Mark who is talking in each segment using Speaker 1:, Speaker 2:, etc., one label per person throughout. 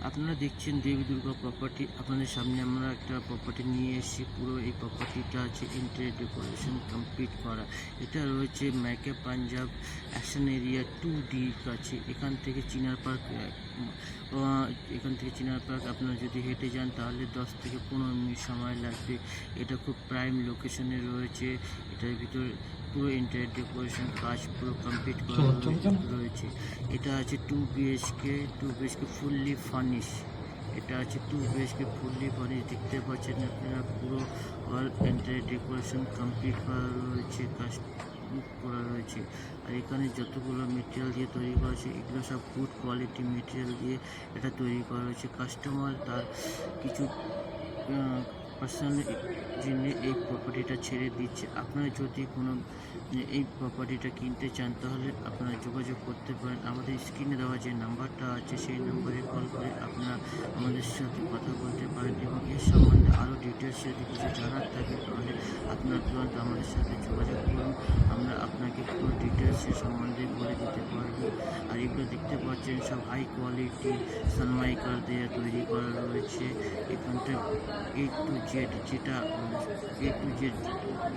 Speaker 1: আপনারা দেখছেন দেবী দুর্গা প্রপার্টি। আপনাদের সামনে আমরা একটা প্রপার্টি নিয়ে এসেছি। পুরো এই প্রপার্টিটা আছে ইন্টেরিয়র ডেকোরেশন কমপ্লিট করা। এটা রয়েছে ম্যাকে পাঞ্জাব অ্যাকশন এরিয়া 2D কাছে। এখান থেকে চিনার পার্ক আপনারা যদি হেঁটে যান তাহলে 10 থেকে 15 মিনিট সময় লাগবে। এটা খুব প্রাইম লোকেশনে রয়েছে। এটার ভিতরে পুরো ইন্টেরিয়র ডেকোরেশন কাজ পুরো কমপ্লিট করা রয়েছে। এটা আছে 2 বিএইচকে ফুললি ফার্নিশ। এটা আছে 2 বিএইচকে ফুললি ফার্নিশ। দেখতে পাচ্ছেন আপনারা পুরো অল ইন্টেরিয়র ডেকোরেশন কমপ্লিট করা রয়েছে, কাজ করা রয়েছে। আর এখানে যতগুলো মেটেরিয়াল দিয়ে তৈরি করা হয়েছে এগুলো সব গুড কোয়ালিটি মেটেরিয়াল দিয়ে এটা তৈরি করা হয়েছে। কাস্টমার তার কিছু পার্সোনাল জন্য এই প্রপার্টিটা ছেড়ে দিচ্ছে। আপনারা যদি কোনো এই প্রপার্টিটা কিনতে চান তাহলে আপনারা যোগাযোগ করতে পারেন। আমাদের স্ক্রিনে দেওয়া যে নাম্বারটা আছে সেই নাম্বারে কল করে আপনারা আমাদের সাথে কথা বলতে পারেন এবং এর সম্বন্ধে আরও ডিটেলস যদি কিছু জানার থাকে তাহলে আপনারা তুরন্ত আমাদের সাথে যোগাযোগ করুন। আমরা আপনাকে পুরো ডিটেলসের সম্বন্ধে বলে দিতে পারবো। আর এগুলো দেখতে পাচ্ছেন সব হাই কোয়ালিটি সানমাইকার দিয়ে তৈরি করা রয়েছে। এখানটা A to Z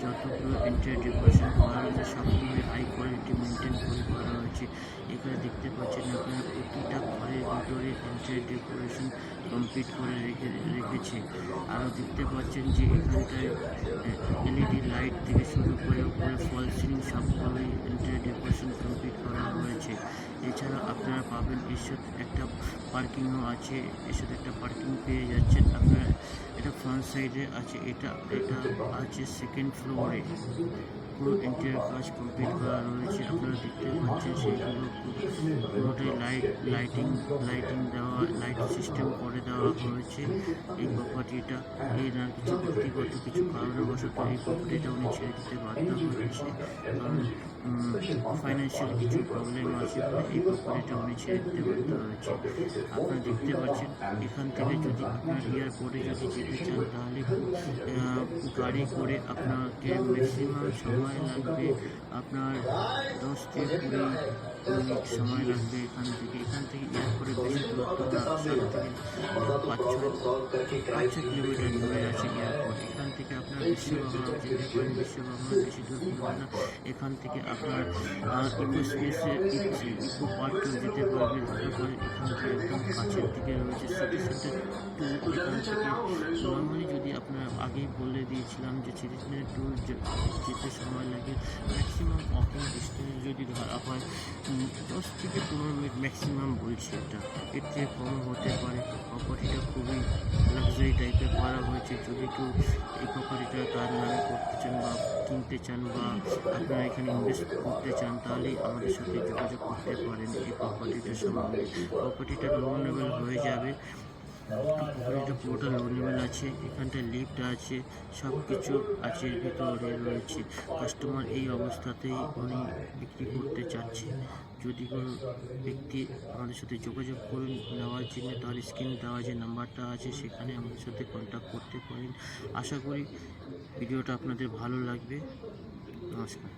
Speaker 1: যতগুলো ইন্টেরিয়র ডেকোরেশন করা রয়েছে সবগুলোই হাই কোয়ালিটি মেনটেন করে করা হয়েছে। এখানে দেখতে পাচ্ছেন আপনারা প্রতিটা ঘরের ভিতরে ইন্টেরিয়র ডেকোরেশন কমপ্লিট করে রেখেছে। আরও দেখতে পাচ্ছেন যে এখানটায় LED লাইট থেকে শুরু করে উপরে ফল সিলিং সবগুলোই ইন্টেরিয়র ডেকোরেশন কমপ্লিট করা হয়েছে। এছাড়া আপনারা পাবেন এর সাথে একটা পার্কিংও আছে, এর সাথে একটা পার্কিং পেয়ে যাচ্ছেন আপনারা। এটা ফ্রন্ট সাইডে আছে, এটা আছে সেকেন্ড ফ্লোরে। পুরো ইন্টেরিয়র কাজ কমপ্লিট করা রয়েছে। আপনারা দেখতে পাচ্ছেন সেইগুলো পুরোটাই লাইটিং দেওয়া, লাইট সিস্টেম করে দেওয়া হয়েছে। এই প্রপার্টিটা এই না কিছু ব্যক্তিগত কিছু কারণবশত এই প্রপার্টিটা উনি ছেড়ে দিতে বাধ্য হয়েছে, কারণ ফাইন্যান্সিয়াল কিছু প্রবলেম আছে বলে এই প্রপার্টিটা উনি ছেড়ে দিতে বাধ্য হয়েছে। আপনারা দেখতে পাচ্ছেন এখান থেকে যদি আপনার এয়ারপোর্টে যদি যেতে চান তাহলে গাড়ি করে আপনাকে ম্যাক্সিমাম সময় লাগবে আপনার 10 থেকে 20 মিনিট সময় লাগবে। এখান থেকে এয়ারপোর্টে বেশি দূরত্ব না, 7 থেকে 5-6 কিলোমিটার দূরে আছে এয়ারপোর্ট। এখান থেকে আপনার বিশ্বভাবনা যেতে পারেন। বিশ্বভাবনা বেশি দূর পড়বে না। এখান থেকে আপনার ইকো পার্কেও যেতে পারবেন। তারপরে এখান থেকে একদম কাছের দিকে রয়েছে সিটি সেন্টার 2। এখান থেকে নর্মালি যদি আপনারা আগেই বলে দিয়েছিলাম যে সিটি সেন্টার 2 যেতে সময় লাগে ম্যাক্সিমাম ওয়াকিং ডিস্টেন্স যদি ধরা হয় 10 থেকে 15 মিনিট ম্যাক্সিমাম বলছি। এটা এর থেকে কম হতে পারে। প্রপার্টিটা খুবই লাক্সারি টাইপের করা হয়েছে। যদি কেউ এই প্রপার্টিটা তার নামে করতে চান বা কিনতে চান বা আপনারা এখানে ইনভেস্ট করতে চান তাহলেই আমাদের সাথে যোগাযোগ করতে পারেন। এই প্রপার্টিটার সম্বন্ধে প্রপার্টিটা লোনেবল হয়ে যাবে। প্রপার্টিটা পুরোটা লোনেবল আছে। এখানটায় লিফট আছে, সব কিছু আছে এর ভিতরে রয়েছে। কাস্টমার এই অবস্থাতেই উনি বিক্রি করতে চাচ্ছে। যদি কোনো ব্যক্তি আমাদের সাথে যোগাযোগ করুন নেওয়ার জন্য তাহলে স্ক্রিনে দেওয়া যে নাম্বারটা আছে সেখানে আমাদের সাথে কন্ট্যাক্ট করতে পারেন। আশা করি ভিডিওটা আপনাদের ভালো লাগবে। নমস্কার।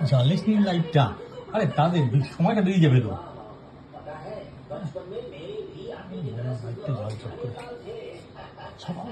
Speaker 2: জ্বালিস নি লাইটটা, আরে তাদের সময়টা বেরিয়ে যাবে তো। লাইটটা জল চট করে সকাল